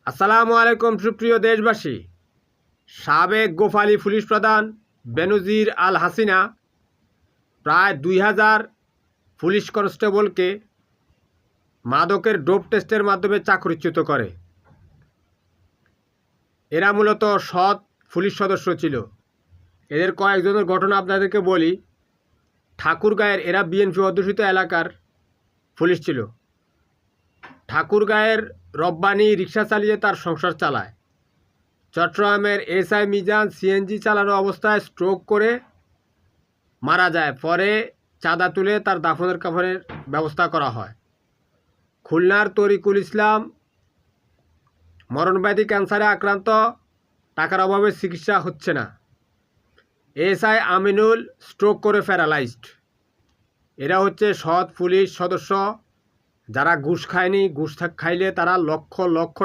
আসসালামু আলাইকুম সুপ্রিয় দেশবাসী। সাবেক গোপালী পুলিশ প্রধান বেনজির আল হাসিনা প্রায় 2000 পুলিশ কনস্টেবলকে মাদকের ডোপ টেস্টের মাধ্যমে চাকরিচ্যুত করে। এরা মূলত সৎ পুলিশ সদস্য ছিল। এদের কয়েকজনের ঘটনা আপনাদেরকে বলি। ঠাকুরগাঁয়ের এরা বিএনপি অধ্যুষিত এলাকার পুলিশ ছিল। ঠাকুরগাঁয়ের রব্বানি রিক্সা চালিয়ে তার সংসার চালায়। চট্টগ্রামের এসআই মিজান সিএনজি চালানো অবস্থায় স্ট্রোক করে মারা যায়। পরে চাঁদা তুলে তার দাফনের কাফনের ব্যবস্থা করা হয়। খুলনার তরিকুল ইসলাম মরণব্যাধি ক্যান্সারে আক্রান্ত, টাকার অভাবে চিকিৎসা হচ্ছে না। এসআই আমিনুল স্ট্রোক করে প্যারালাইজড। এরা হচ্ছে সৎ পুলিশ সদস্য যারা ঘুষ খায়নি। ঘুষ খাইলে তারা লক্ষ লক্ষ